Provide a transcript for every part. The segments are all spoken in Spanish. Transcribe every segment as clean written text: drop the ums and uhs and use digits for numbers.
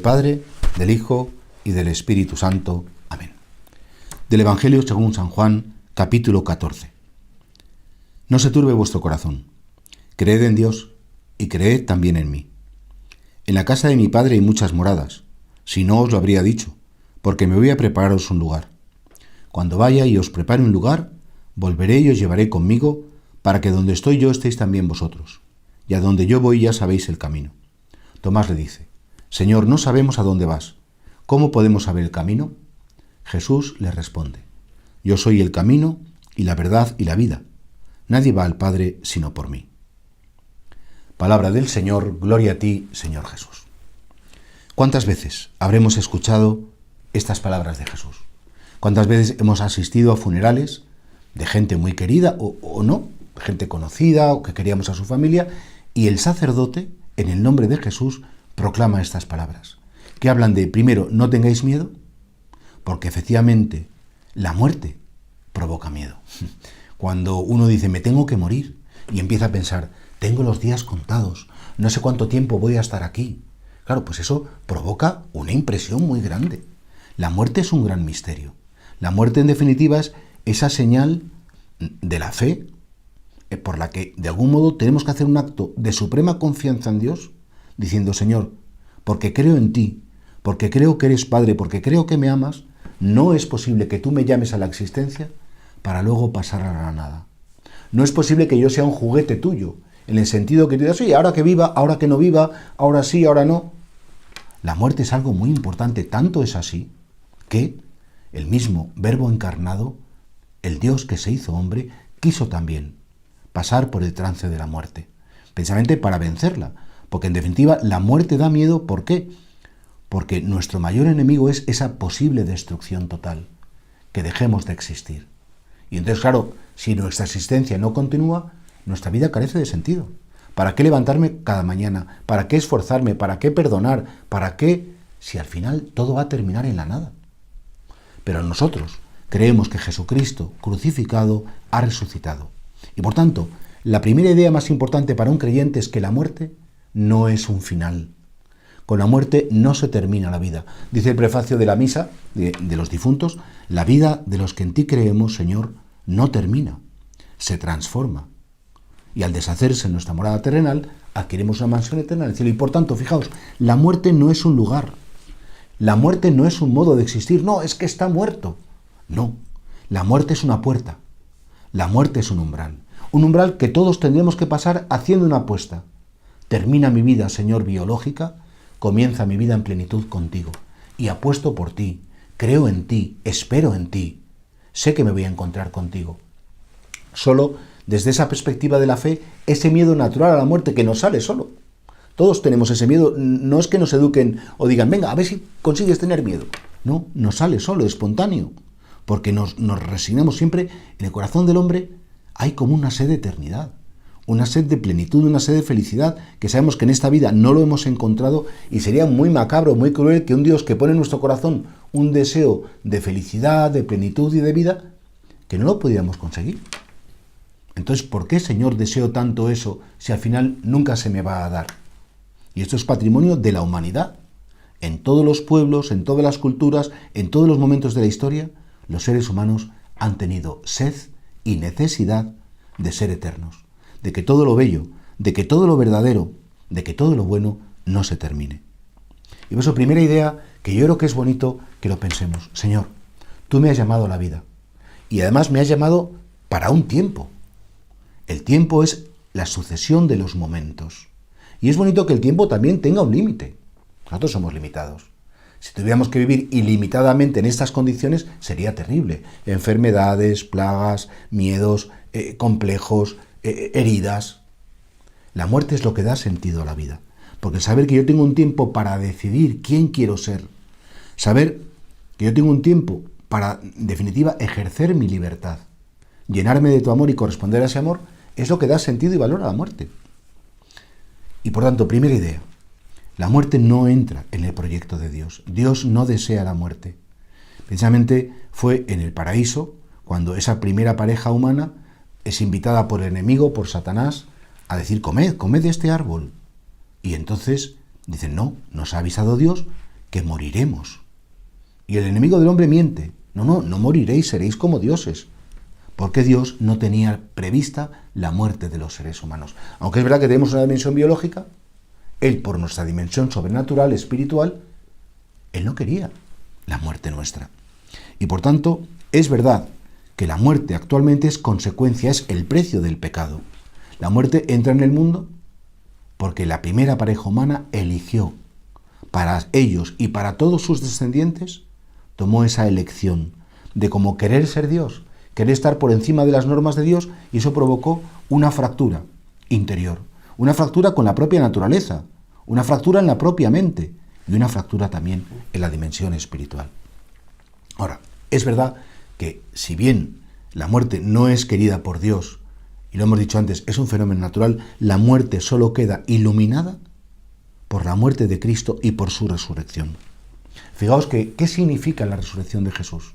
Padre, del Hijo y del Espíritu Santo. Amén. Del Evangelio según San Juan, capítulo 14. No se turbe vuestro corazón. Creed en Dios y creed también en mí. En la casa de mi Padre hay muchas moradas. Si no, os lo habría dicho, porque me voy a prepararos un lugar. Cuando vaya y os prepare un lugar, volveré y os llevaré conmigo, para que donde estoy yo estéis también vosotros. Y a donde yo voy ya sabéis el camino. Tomás le dice: Señor, no sabemos a dónde vas. ¿Cómo podemos saber el camino? Jesús le responde: Yo soy el camino y la verdad y la vida. Nadie va al Padre sino por mí. Palabra del Señor, gloria a ti, Señor Jesús. ¿Cuántas veces habremos escuchado estas palabras de Jesús? ¿Cuántas veces hemos asistido a funerales de gente muy querida o no, gente conocida o que queríamos a su familia, y el sacerdote, en el nombre de Jesús, proclama estas palabras, que hablan de, primero, no tengáis miedo, porque efectivamente la muerte provoca miedo. Cuando uno dice, me tengo que morir, y empieza a pensar, tengo los días contados, no sé cuánto tiempo voy a estar aquí. Claro, pues eso provoca una impresión muy grande. La muerte es un gran misterio. La muerte, en definitiva, es esa señal de la fe por la que, de algún modo, tenemos que hacer un acto de suprema confianza en Dios, diciendo, Señor, porque creo en ti, porque creo que eres Padre, porque creo que me amas, no es posible que tú me llames a la existencia para luego pasar a la nada. No es posible que yo sea un juguete tuyo, en el sentido que tú digas, oye, ahora que viva, ahora que no viva, ahora sí, ahora no. La muerte es algo muy importante, tanto es así que el mismo Verbo encarnado, el Dios que se hizo hombre, quiso también pasar por el trance de la muerte, precisamente para vencerla, porque en definitiva la muerte da miedo. ¿Por qué? Porque nuestro mayor enemigo es esa posible destrucción total, que dejemos de existir. Y entonces, claro, si nuestra existencia no continúa, nuestra vida carece de sentido. ¿Para qué levantarme cada mañana? ¿Para qué esforzarme? ¿Para qué perdonar? ¿Para qué? Si al final todo va a terminar en la nada. Pero nosotros creemos que Jesucristo, crucificado, ha resucitado. Y por tanto, la primera idea más importante para un creyente es que la muerte no es un final. Con la muerte no se termina la vida. Dice el prefacio de la misa de los difuntos, la vida de los que en ti creemos, Señor, no termina, se transforma. Y al deshacerse nuestra morada terrenal, adquirimos una mansión eterna en el cielo. Y por tanto, fijaos, la muerte no es un lugar. La muerte no es un modo de existir. No, es que está muerto. No, la muerte es una puerta. La muerte es un umbral. Un umbral que todos tendremos que pasar haciendo una apuesta. Termina mi vida, Señor, biológica, comienza mi vida en plenitud contigo. Y apuesto por ti, creo en ti, espero en ti. Sé que me voy a encontrar contigo. Solo desde esa perspectiva de la fe, ese miedo natural a la muerte que nos sale solo. Todos tenemos ese miedo, no es que nos eduquen o digan, venga, a ver si consigues tener miedo. No, nos sale solo, espontáneo, porque nos resignamos siempre. En el corazón del hombre hay como una sed de eternidad, una sed de plenitud, una sed de felicidad, que sabemos que en esta vida no lo hemos encontrado, y sería muy macabro, muy cruel que un Dios que pone en nuestro corazón un deseo de felicidad, de plenitud y de vida, que no lo pudiéramos conseguir. Entonces, ¿por qué, Señor, deseo tanto eso si al final nunca se me va a dar? Y esto es patrimonio de la humanidad. En todos los pueblos, en todas las culturas, en todos los momentos de la historia, los seres humanos han tenido sed y necesidad de ser eternos, de que todo lo bello, de que todo lo verdadero, de que todo lo bueno no se termine. Y por eso, primera idea que yo creo que es bonito que lo pensemos. Señor, tú me has llamado a la vida, y además me has llamado para un tiempo. El tiempo es la sucesión de los momentos. Y es bonito que el tiempo también tenga un límite. Nosotros somos limitados. Si tuviéramos que vivir ilimitadamente en estas condiciones, sería terrible. Enfermedades, plagas, miedos, complejos, heridas. La muerte es lo que da sentido a la vida. Porque saber que yo tengo un tiempo para decidir quién quiero ser, saber que yo tengo un tiempo para, en definitiva, ejercer mi libertad, llenarme de tu amor y corresponder a ese amor, es lo que da sentido y valor a la muerte. Y por tanto, primera idea, la muerte no entra en el proyecto de Dios. Dios no desea la muerte. Precisamente fue en el paraíso cuando esa primera pareja humana es invitada por el enemigo, por Satanás, a decir, comed de este árbol. Y entonces dicen, no, nos ha avisado Dios que moriremos. Y el enemigo del hombre miente. No moriréis, seréis como dioses. Porque Dios no tenía prevista la muerte de los seres humanos. Aunque es verdad que tenemos una dimensión biológica, Él, por nuestra dimensión sobrenatural, espiritual, Él no quería la muerte nuestra. Y por tanto, es verdad que la muerte actualmente es consecuencia, es el precio del pecado. La muerte entra en el mundo porque la primera pareja humana eligió para ellos y para todos sus descendientes, tomó esa elección de como querer ser Dios, querer estar por encima de las normas de Dios, y eso provocó una fractura interior, una fractura con la propia naturaleza, una fractura en la propia mente y una fractura también en la dimensión espiritual. Ahora, es verdad que si bien la muerte no es querida por Dios, y lo hemos dicho antes, es un fenómeno natural, la muerte solo queda iluminada por la muerte de Cristo y por su resurrección. Fijaos que, ¿qué significa la resurrección de Jesús?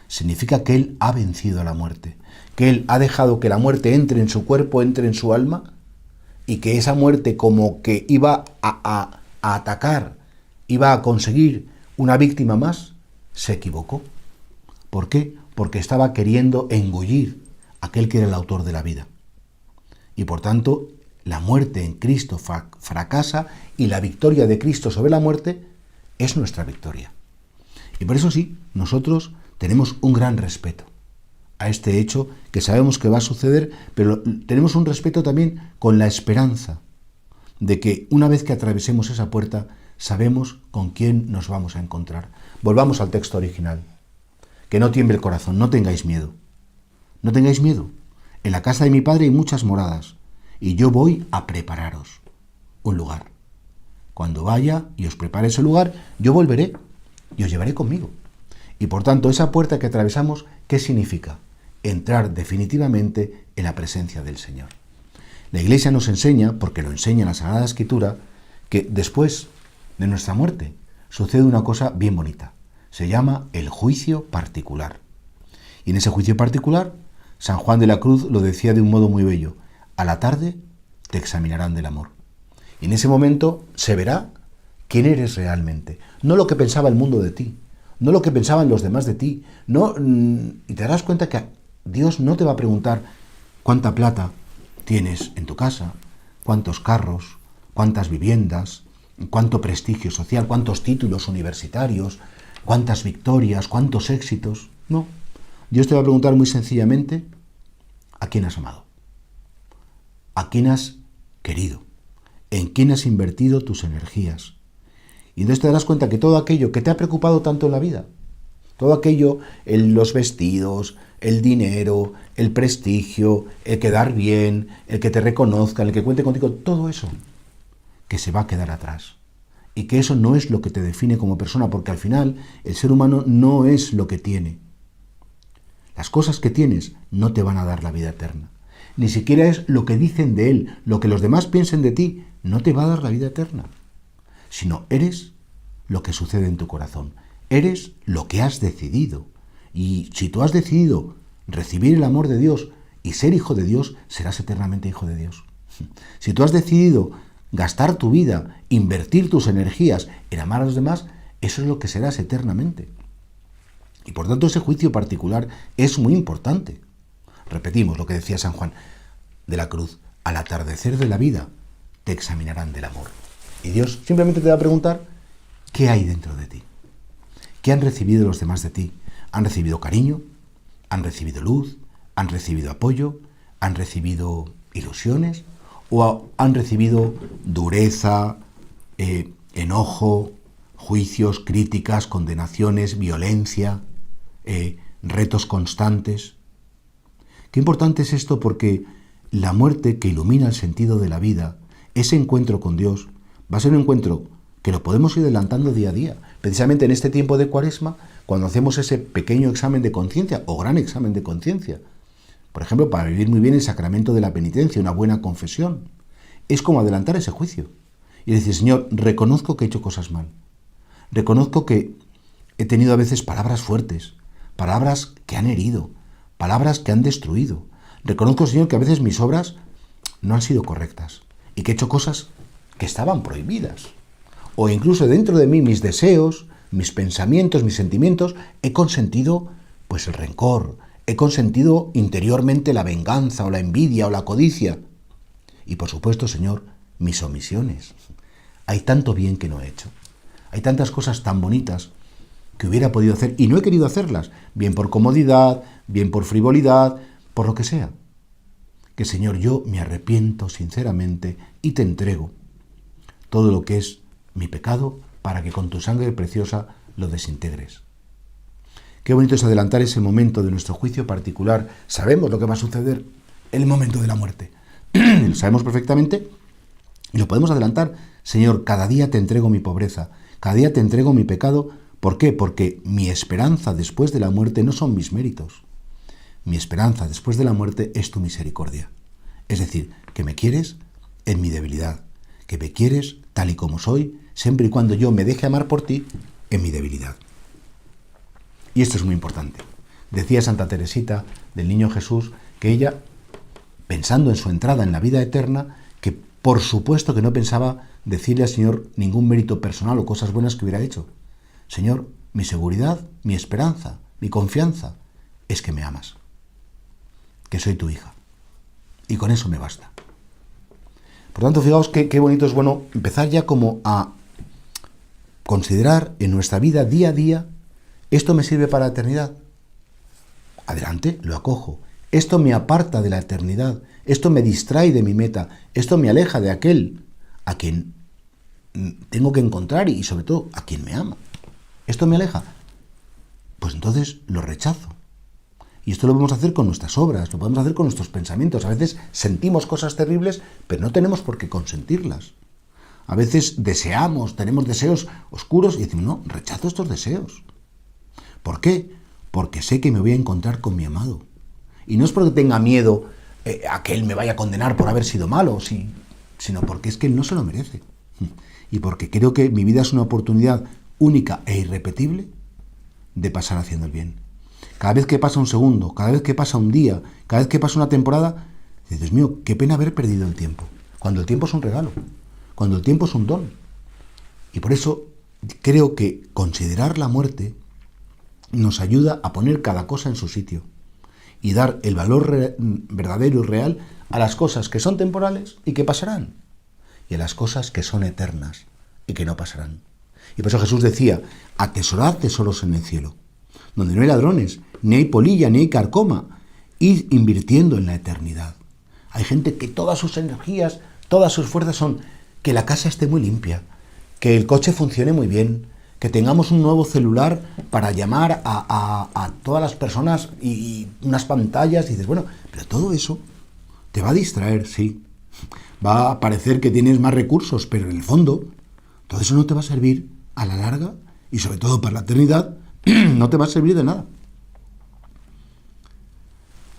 Significa que Él ha vencido a la muerte, que Él ha dejado que la muerte entre en su cuerpo, entre en su alma, y que esa muerte como que iba a atacar, iba a conseguir una víctima más, se equivocó. ¿Por qué? Porque estaba queriendo engullir a aquel que era el autor de la vida. Y por tanto, la muerte en Cristo fracasa y la victoria de Cristo sobre la muerte es nuestra victoria. Y por eso sí, nosotros tenemos un gran respeto a este hecho que sabemos que va a suceder, pero tenemos un respeto también con la esperanza de que una vez que atravesemos esa puerta, sabemos con quién nos vamos a encontrar. Volvamos al texto original. Que no tiemble el corazón, no tengáis miedo. No tengáis miedo. En la casa de mi Padre hay muchas moradas, y yo voy a prepararos un lugar. Cuando vaya y os prepare ese lugar, yo volveré y os llevaré conmigo. Y por tanto, esa puerta que atravesamos, ¿qué significa? Entrar definitivamente en la presencia del Señor. La Iglesia nos enseña, porque lo enseña la Sagrada Escritura, que después de nuestra muerte sucede una cosa bien bonita. Se llama el juicio particular. Y en ese juicio particular, San Juan de la Cruz lo decía de un modo muy bello: a la tarde te examinarán del amor. Y en ese momento se verá quién eres realmente. No lo que pensaba el mundo de ti, no lo que pensaban los demás de ti. Y te darás cuenta que Dios no te va a preguntar cuánta plata tienes en tu casa, cuántos carros, cuántas viviendas, cuánto prestigio social, cuántos títulos universitarios, cuántas victorias, cuántos éxitos. No. Dios te va a preguntar muy sencillamente a quién has amado, a quién has querido, en quién has invertido tus energías. Y entonces te darás cuenta que todo aquello que te ha preocupado tanto en la vida, todo aquello, los vestidos, el dinero, el prestigio, el quedar bien, el que te reconozcan, el que cuente contigo, todo eso que se va a quedar atrás. Y que eso no es lo que te define como persona, porque al final el ser humano no es lo que tiene. Las cosas que tienes no te van a dar la vida eterna. Ni siquiera es lo que dicen de él, lo que los demás piensen de ti, no te va a dar la vida eterna. Sino eres lo que sucede en tu corazón. Eres lo que has decidido. Y si tú has decidido recibir el amor de Dios y ser hijo de Dios, serás eternamente hijo de Dios. Si tú has decidido gastar tu vida, invertir tus energías en amar a los demás, eso es lo que serás eternamente. Y por tanto ese juicio particular es muy importante. Repetimos lo que decía San Juan de la Cruz: al atardecer de la vida te examinarán del amor. Y Dios simplemente te va a preguntar ¿qué hay dentro de ti? ¿Qué han recibido los demás de ti? ¿Han recibido cariño? ¿Han recibido luz? ¿Han recibido apoyo? ¿Han recibido ilusiones? ¿O han recibido dureza, enojo, juicios, críticas, condenaciones, violencia, retos constantes? Qué importante es esto, porque la muerte que ilumina el sentido de la vida, ese encuentro con Dios, va a ser un encuentro que lo podemos ir adelantando día a día. Precisamente en este tiempo de Cuaresma, cuando hacemos ese pequeño examen de conciencia o gran examen de conciencia, por ejemplo, para vivir muy bien el sacramento de la penitencia, una buena confesión, es como adelantar ese juicio y decir: Señor, reconozco que he hecho cosas mal, reconozco que he tenido a veces palabras fuertes, palabras que han herido, palabras que han destruido. Reconozco, Señor, que a veces mis obras no han sido correctas y que he hecho cosas que estaban prohibidas. o incluso dentro de mí mis deseos, mis pensamientos, mis sentimientos, he consentido pues el rencor, he consentido interiormente la venganza o la envidia o la codicia. Y por supuesto, Señor, mis omisiones. Hay tanto bien que no he hecho. Hay tantas cosas tan bonitas que hubiera podido hacer y no he querido hacerlas, bien por comodidad, bien por frivolidad, por lo que sea. Que, Señor, yo me arrepiento sinceramente y te entrego todo lo que es mi pecado para que con tu sangre preciosa lo desintegres. Qué bonito es adelantar ese momento de nuestro juicio particular. Sabemos lo que va a suceder en el momento de la muerte. Lo sabemos perfectamente y lo podemos adelantar. Señor, cada día te entrego mi pobreza, cada día te entrego mi pecado. ¿Por qué? Porque mi esperanza después de la muerte no son mis méritos. Mi esperanza después de la muerte es tu misericordia. Es decir, que me quieres en mi debilidad, que me quieres tal y como soy, siempre y cuando yo me deje amar por ti en mi debilidad. Y esto es muy importante. Decía Santa Teresita del Niño Jesús que ella, pensando en su entrada en la vida eterna, que por supuesto que no pensaba decirle al Señor ningún mérito personal o cosas buenas que hubiera hecho. Señor, mi seguridad, mi esperanza, mi confianza es que me amas, que soy tu hija. Y con eso me basta. Por tanto, fijaos qué bonito es bueno empezar ya como a considerar en nuestra vida día a día, ¿esto me sirve para la eternidad? Adelante, lo acojo. Esto me aparta de la eternidad, esto me distrae de mi meta, esto me aleja de aquel a quien tengo que encontrar y sobre todo a quien me ama. ¿Esto me aleja? Pues entonces lo rechazo. Y esto lo podemos hacer con nuestras obras, lo podemos hacer con nuestros pensamientos. A veces sentimos cosas terribles, pero no tenemos por qué consentirlas. A veces deseamos, tenemos deseos oscuros y decimos, no, rechazo estos deseos. ¿Por qué? Porque sé que me voy a encontrar con mi amado. Y no es porque tenga miedo a que él me vaya a condenar por haber sido malo, sino porque es que él no se lo merece. Y porque creo que mi vida es una oportunidad única e irrepetible de pasar haciendo el bien. Cada vez que pasa un segundo, cada vez que pasa un día, cada vez que pasa una temporada, dices, Dios mío, qué pena haber perdido el tiempo. Cuando el tiempo es un regalo, cuando el tiempo es un don. Y por eso creo que considerar la muerte nos ayuda a poner cada cosa en su sitio y dar el valor verdadero y real a las cosas que son temporales y que pasarán, y a las cosas que son eternas y que no pasarán. Y por eso Jesús decía, atesorad tesoros en el cielo, donde no hay ladrones, ni hay polilla, ni hay carcoma, id invirtiendo en la eternidad. Hay gente que todas sus energías, todas sus fuerzas son que la casa esté muy limpia, que el coche funcione muy bien, que tengamos un nuevo celular para llamar a todas las personas y unas pantallas, y dices, bueno, pero todo eso te va a distraer, sí. Va a parecer que tienes más recursos, pero en el fondo todo eso no te va a servir a la larga y sobre todo para la eternidad no te va a servir de nada.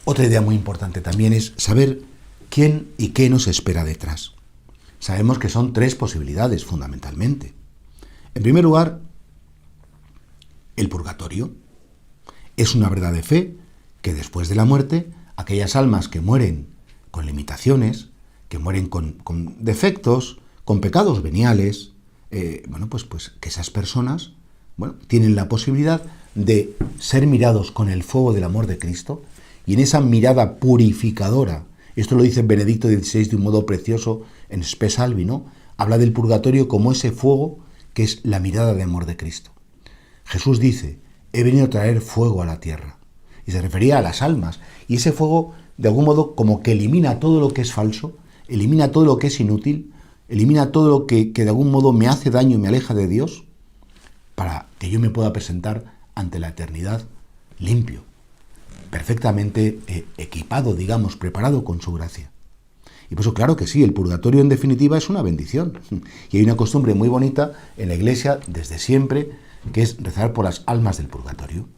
Otra idea muy importante también es saber quién y qué nos espera detrás. Sabemos que son tres posibilidades fundamentalmente. En primer lugar, el purgatorio. Es una verdad de fe que después de la muerte, aquellas almas que mueren con limitaciones, que mueren con defectos, con pecados veniales, pues que esas personas tienen la posibilidad de ser mirados con el fuego del amor de Cristo y en esa mirada purificadora, esto lo dice Benedicto XVI de un modo precioso en Spe Salvi, ¿no? Habla del purgatorio como ese fuego que es la mirada de amor de Cristo. Jesús dice, he venido a traer fuego a la tierra. Y se refería a las almas. Y ese fuego, de algún modo, como que elimina todo lo que es falso, elimina todo lo que es inútil, elimina todo lo que de algún modo me hace daño y me aleja de Dios, para que yo me pueda presentar ante la eternidad limpio, perfectamente equipado, digamos, preparado con su gracia. Y por eso, claro que sí, el purgatorio en definitiva es una bendición. Y hay una costumbre muy bonita en la Iglesia desde siempre, que es rezar por las almas del purgatorio.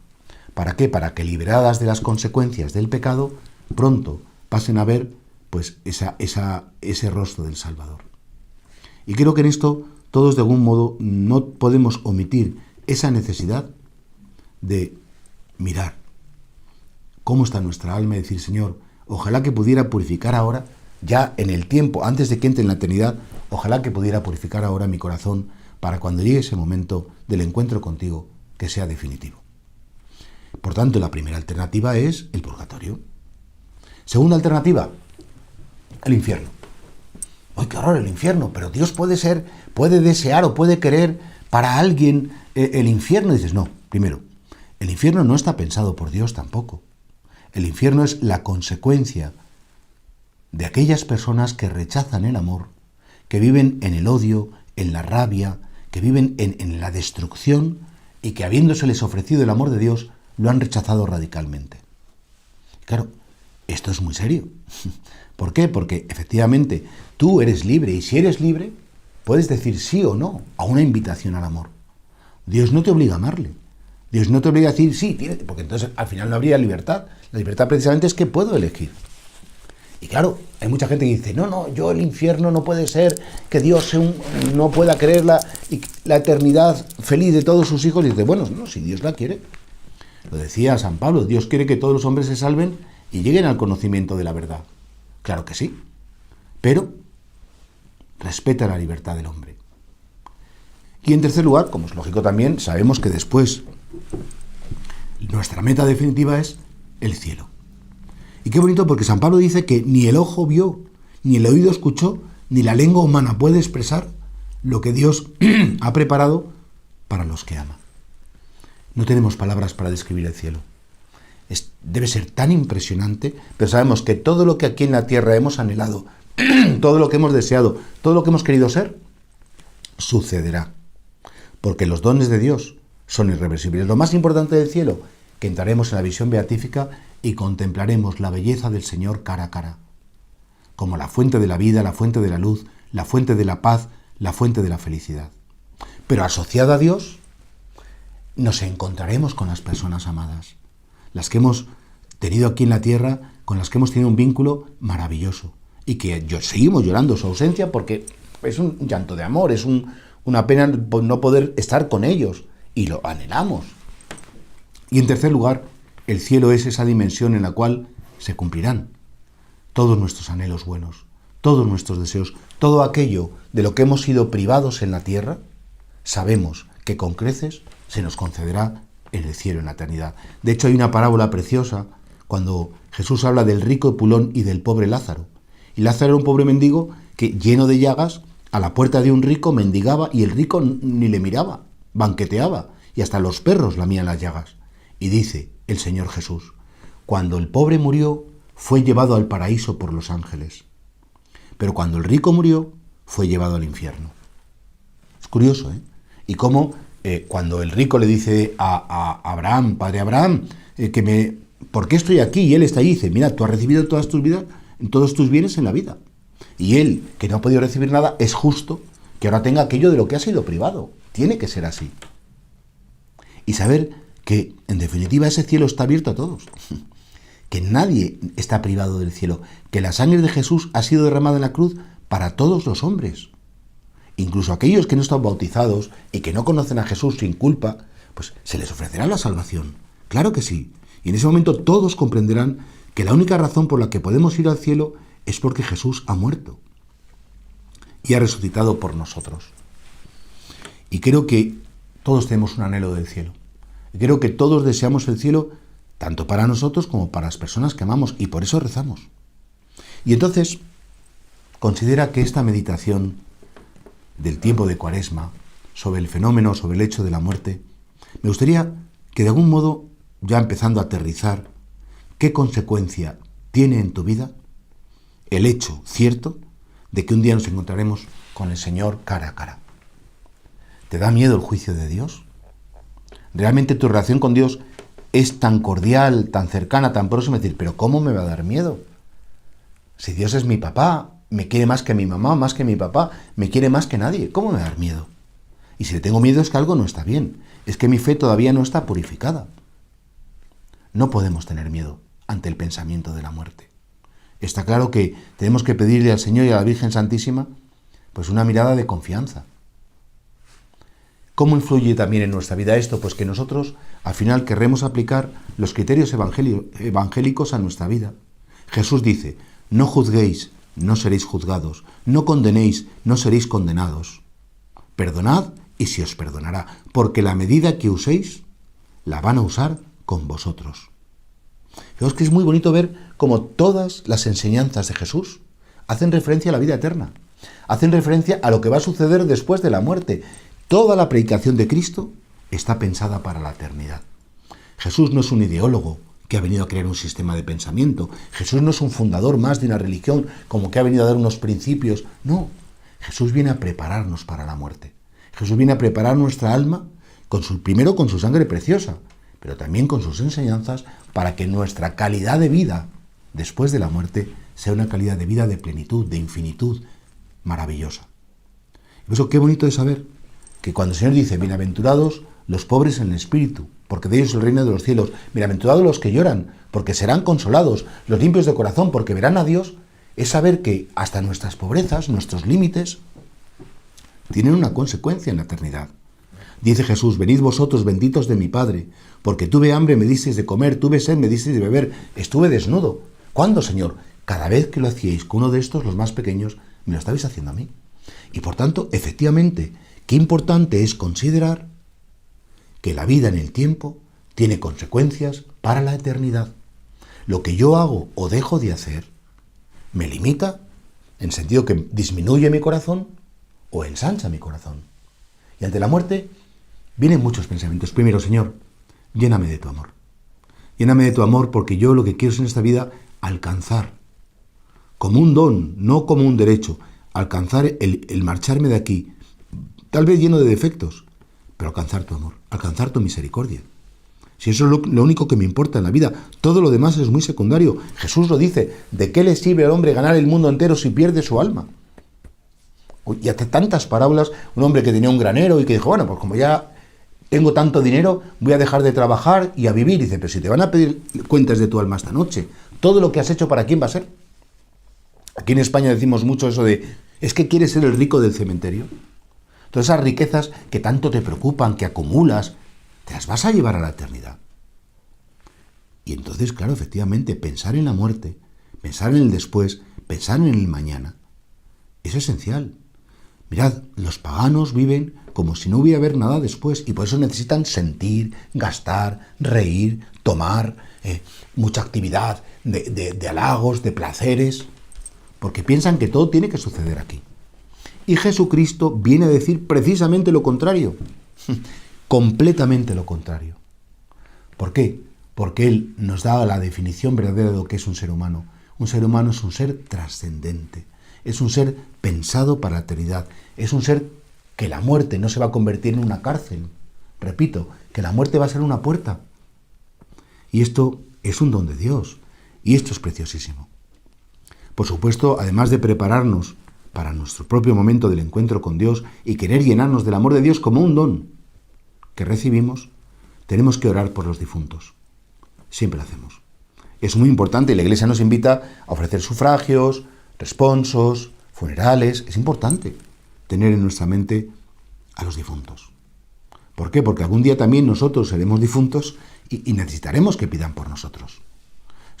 ¿Para qué? Para que liberadas de las consecuencias del pecado, pronto pasen a ver pues ese rostro del Salvador. Y creo que en esto todos de algún modo no podemos omitir esa necesidad de mirar cómo está nuestra alma y decir, Señor, ojalá que pudiera purificar ahora, ya en el tiempo, antes de que entre en la eternidad, ojalá que pudiera purificar ahora mi corazón para cuando llegue ese momento del encuentro contigo, que sea definitivo. Por tanto, la primera alternativa es el purgatorio. Segunda alternativa, el infierno. ¡Ay, qué horror el infierno! Pero Dios puede desear o puede querer para alguien el infierno. Y dices, no, primero, el infierno no está pensado por Dios tampoco. El infierno es la consecuencia de aquellas personas que rechazan el amor, que viven en el odio, en la rabia, que viven en la destrucción y que habiéndoseles ofrecido el amor de Dios, lo han rechazado radicalmente. Claro, esto es muy serio. ¿Por qué? Porque efectivamente tú eres libre y si eres libre puedes decir sí o no a una invitación al amor. Dios no te obliga a amarle. Dios no te obliga a decir sí, porque entonces al final no habría libertad. La libertad precisamente es que puedo elegir. Y claro, hay mucha gente que dice, no, yo el infierno no puede ser, que Dios no pueda querer la eternidad feliz de todos sus hijos. Y dice, bueno, no, si Dios la quiere. Lo decía San Pablo, Dios quiere que todos los hombres se salven y lleguen al conocimiento de la verdad. Claro que sí, pero respeta la libertad del hombre. Y en tercer lugar, como es lógico también, sabemos que después nuestra meta definitiva es el cielo. Y qué bonito porque San Pablo dice que ni el ojo vio, ni el oído escuchó, ni la lengua humana puede expresar lo que Dios ha preparado para los que ama. No tenemos palabras para describir el cielo. Debe ser tan impresionante, pero sabemos que todo lo que aquí en la tierra hemos anhelado, todo lo que hemos deseado, todo lo que hemos querido ser, sucederá. Porque los dones de Dios son irreversibles. Lo más importante del cielo, que entraremos en la visión beatífica y contemplaremos la belleza del Señor cara a cara, como la fuente de la vida, la fuente de la luz, la fuente de la paz, la fuente de la felicidad. Pero asociada a Dios, nos encontraremos con las personas amadas, las que hemos tenido aquí en la tierra, con las que hemos tenido un vínculo maravilloso y que seguimos llorando su ausencia porque es un llanto de amor, es una pena no poder estar con ellos y lo anhelamos. Y en tercer lugar, el cielo es esa dimensión en la cual se cumplirán todos nuestros anhelos buenos, todos nuestros deseos, todo aquello de lo que hemos sido privados en la tierra, sabemos que con creces se nos concederá en el cielo, en la eternidad. De hecho, hay una parábola preciosa cuando Jesús habla del rico Epulón y del pobre Lázaro. Y Lázaro era un pobre mendigo que, lleno de llagas, a la puerta de un rico mendigaba y el rico ni le miraba, banqueteaba, y hasta los perros lamían las llagas. Y dice el Señor Jesús, cuando el pobre murió, fue llevado al paraíso por los ángeles. Pero cuando el rico murió, fue llevado al infierno. Es curioso, ¿eh? Y cómo cuando el rico le dice a Abraham, padre Abraham, ¿por qué estoy aquí? Y él está ahí y dice, mira, tú has recibido todos tus bienes en la vida. Y él, que no ha podido recibir nada, es justo que ahora tenga aquello de lo que ha sido privado. Tiene que ser así. Y saber que, en definitiva, ese cielo está abierto a todos. Que nadie está privado del cielo. Que la sangre de Jesús ha sido derramada en la cruz para todos los hombres. Incluso aquellos que no están bautizados y que no conocen a Jesús sin culpa, pues se les ofrecerá la salvación. Claro que sí. Y en ese momento todos comprenderán que la única razón por la que podemos ir al cielo es porque Jesús ha muerto y ha resucitado por nosotros. Y creo que todos tenemos un anhelo del cielo. Y creo que todos deseamos el cielo tanto para nosotros como para las personas que amamos y por eso rezamos. Y entonces considera que esta meditación del tiempo de Cuaresma sobre el fenómeno, sobre el hecho de la muerte, me gustaría que de algún modo, ya empezando a aterrizar, ¿qué consecuencia tiene en tu vida el hecho cierto de que un día nos encontraremos con el Señor cara a cara? ¿Te da miedo el juicio de Dios? ¿Realmente tu relación con Dios es tan cordial, tan cercana, tan próxima? Es decir, ¿pero cómo me va a dar miedo? Si Dios es mi papá, me quiere más que mi mamá, más que mi papá, me quiere más que nadie, ¿cómo me va a dar miedo? Y si le tengo miedo es que algo no está bien, es que mi fe todavía no está purificada. No podemos tener miedo ante el pensamiento de la muerte. Está claro que tenemos que pedirle al Señor y a la Virgen Santísima pues una mirada de confianza. ¿Cómo influye también en nuestra vida esto? Pues que nosotros al final querremos aplicar los criterios evangélicos a nuestra vida. Jesús dice, no juzguéis, no seréis juzgados, no condenéis, no seréis condenados. Perdonad y se os perdonará, porque la medida que uséis la van a usar con vosotros. Fijaos que es muy bonito ver cómo todas las enseñanzas de Jesús hacen referencia a la vida eterna, hacen referencia a lo que va a suceder después de la muerte. Toda la predicación de Cristo está pensada para la eternidad. Jesús no es un ideólogo que ha venido a crear un sistema de pensamiento. Jesús no es un fundador más de una religión como que ha venido a dar unos principios. No, Jesús viene a prepararnos para la muerte. Jesús viene a preparar nuestra alma primero con su sangre preciosa, pero también con sus enseñanzas para que nuestra calidad de vida después de la muerte sea una calidad de vida de plenitud, de infinitud, maravillosa. Y por eso qué bonito es saber que cuando el Señor dice, bienaventurados los pobres en el espíritu, porque de ellos es el reino de los cielos, bienaventurados los que lloran, porque serán consolados, los limpios de corazón, porque verán a Dios, es saber que hasta nuestras pobrezas, nuestros límites, tienen una consecuencia en la eternidad. Dice Jesús, venid vosotros benditos de mi Padre, porque tuve hambre, me disteis de comer, tuve sed, me disteis de beber, estuve desnudo. ¿Cuándo, Señor? Cada vez que lo hacíais con uno de estos, los más pequeños, me lo estabais haciendo a mí. Y por tanto, efectivamente, qué importante es considerar que la vida en el tiempo tiene consecuencias para la eternidad. Lo que yo hago o dejo de hacer me limita, en sentido que disminuye mi corazón o ensancha mi corazón. Y ante la muerte vienen muchos pensamientos. Primero, Señor, lléname de tu amor. Lléname de tu amor porque yo lo que quiero es en esta vida alcanzar, como un don, no como un derecho, alcanzar el marcharme de aquí, tal vez lleno de defectos, pero alcanzar tu amor, alcanzar tu misericordia. Si eso es lo único que me importa en la vida, todo lo demás es muy secundario. Jesús lo dice, ¿de qué le sirve al hombre ganar el mundo entero si pierde su alma? Y hace tantas parábolas, un hombre que tenía un granero y que dijo, bueno, pues como ya tengo tanto dinero, voy a dejar de trabajar y a vivir. Y dice, pero si te van a pedir cuentas de tu alma esta noche, todo lo que has hecho, ¿para quién va a ser? Aquí en España decimos mucho eso de, es que quieres ser el rico del cementerio. Todas esas riquezas que tanto te preocupan, que acumulas, te las vas a llevar a la eternidad. Y entonces, claro, efectivamente, pensar en la muerte, pensar en el después, pensar en el mañana, es esencial. Mirad, los paganos viven como si no hubiera haber nada después y por eso necesitan sentir, gastar, reír, tomar, mucha actividad de halagos, de placeres, porque piensan que todo tiene que suceder aquí. Y Jesucristo viene a decir precisamente lo contrario, completamente lo contrario. ¿Por qué? Porque Él nos da la definición verdadera de lo que es un ser humano. Un ser humano es un ser trascendente, es un ser pensado para la eternidad, es un ser que la muerte no se va a convertir en una cárcel. Repito, que la muerte va a ser una puerta. Y esto es un don de Dios, y esto es preciosísimo. Por supuesto, además de prepararnos para nuestro propio momento del encuentro con Dios y querer llenarnos del amor de Dios como un don que recibimos, tenemos que orar por los difuntos. Siempre lo hacemos. Es muy importante y la Iglesia nos invita a ofrecer sufragios, responsos, funerales. Es importante tener en nuestra mente a los difuntos. ¿Por qué? Porque algún día también nosotros seremos difuntos y necesitaremos que pidan por nosotros.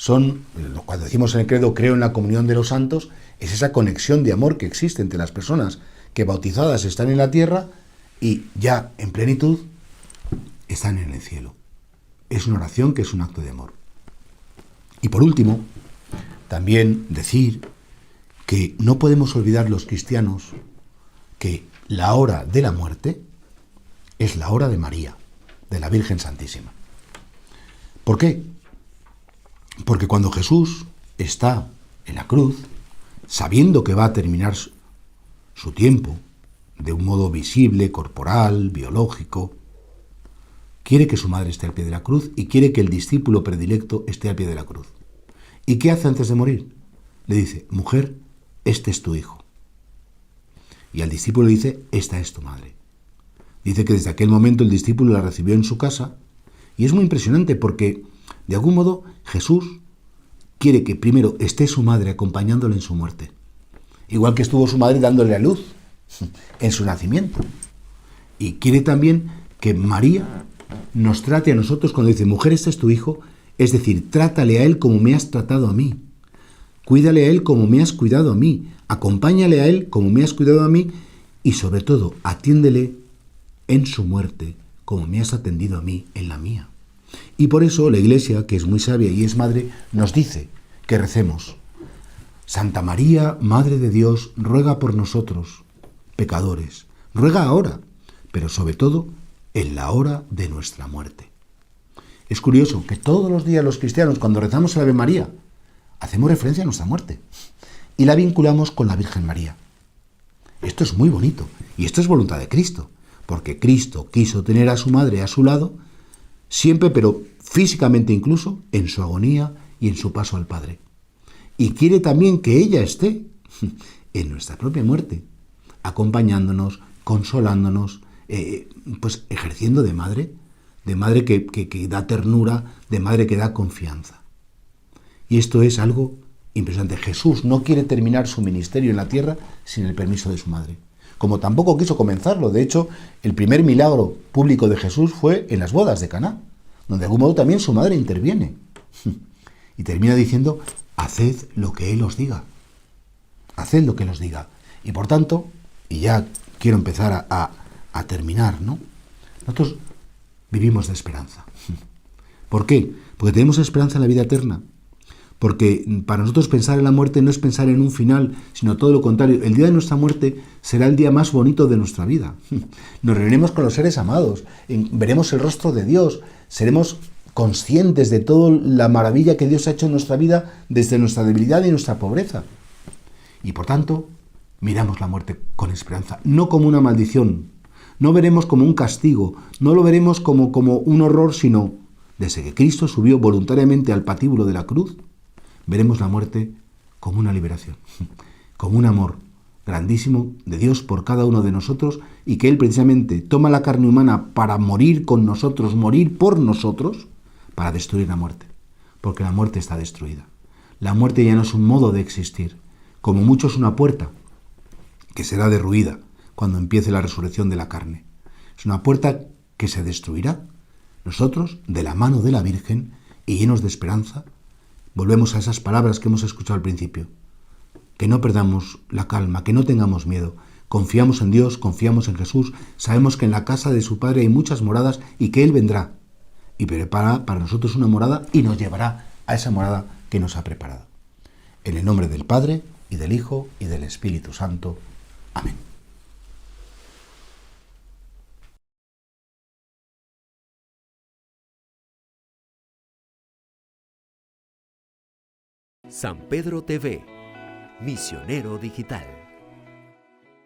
Cuando decimos en el credo, creo en la comunión de los santos, es esa conexión de amor que existe entre las personas que bautizadas están en la tierra y ya en plenitud están en el cielo. Es una oración que es un acto de amor. Y por último, también decir que no podemos olvidar los cristianos que la hora de la muerte es la hora de María, de la Virgen Santísima. ¿Por qué? Porque cuando Jesús está en la cruz, sabiendo que va a terminar su tiempo de un modo visible, corporal, biológico, quiere que su madre esté al pie de la cruz y quiere que el discípulo predilecto esté al pie de la cruz. ¿Y qué hace antes de morir? Le dice, mujer, este es tu hijo. Y al discípulo le dice, esta es tu madre. Dice que desde aquel momento el discípulo la recibió en su casa y es muy impresionante porque, de algún modo, Jesús quiere que primero esté su madre acompañándole en su muerte. Igual que estuvo su madre dándole a luz en su nacimiento. Y quiere también que María nos trate a nosotros cuando dice, mujer, este es tu hijo, es decir, trátale a él como me has tratado a mí. Cuídale a él como me has cuidado a mí. Acompáñale a él como me has cuidado a mí y sobre todo, atiéndele en su muerte como me has atendido a mí en la mía. Y por eso la Iglesia, que es muy sabia y es madre, nos dice que recemos: Santa María, Madre de Dios, ruega por nosotros, pecadores, ruega ahora, pero sobre todo en la hora de nuestra muerte. Es curioso que todos los días los cristianos, cuando rezamos el Ave María, hacemos referencia a nuestra muerte y la vinculamos con la Virgen María. Esto es muy bonito y esto es voluntad de Cristo, porque Cristo quiso tener a su madre a su lado siempre, pero físicamente incluso, en su agonía y en su paso al Padre. Y quiere también que ella esté en nuestra propia muerte, acompañándonos, consolándonos, pues ejerciendo de madre que da ternura, de madre que da confianza. Y esto es algo impresionante. Jesús no quiere terminar su ministerio en la tierra sin el permiso de su madre, como tampoco quiso comenzarlo. De hecho, el primer milagro público de Jesús fue en las bodas de Caná, donde de algún modo también su madre interviene. Y termina diciendo: haced lo que Él os diga. Haced lo que Él os diga. Y por tanto, y ya quiero empezar a terminar, ¿no? Nosotros vivimos de esperanza. ¿Por qué? Porque tenemos esperanza en la vida eterna. Porque para nosotros pensar en la muerte no es pensar en un final, sino todo lo contrario. El día de nuestra muerte será el día más bonito de nuestra vida. Nos reuniremos con los seres amados, veremos el rostro de Dios, seremos conscientes de toda la maravilla que Dios ha hecho en nuestra vida desde nuestra debilidad y nuestra pobreza. Y por tanto, miramos la muerte con esperanza, no como una maldición, no veremos como un castigo, no lo veremos como un horror, sino desde que Cristo subió voluntariamente al patíbulo de la cruz, veremos la muerte como una liberación, como un amor grandísimo de Dios por cada uno de nosotros, y que Él precisamente toma la carne humana para morir con nosotros, morir por nosotros, para destruir la muerte, porque la muerte está destruida. La muerte ya no es un modo de existir, como mucho es una puerta que será derruida cuando empiece la resurrección de la carne. Es una puerta que se destruirá. Nosotros, de la mano de la Virgen y llenos de esperanza, volvemos a esas palabras que hemos escuchado al principio. Que no perdamos la calma, que no tengamos miedo. Confiamos en Dios, confiamos en Jesús, sabemos que en la casa de su Padre hay muchas moradas y que Él vendrá y prepara para nosotros una morada y nos llevará a esa morada que nos ha preparado. En el nombre del Padre, y del Hijo, y del Espíritu Santo. Amén. San Pedro TV, misionero digital.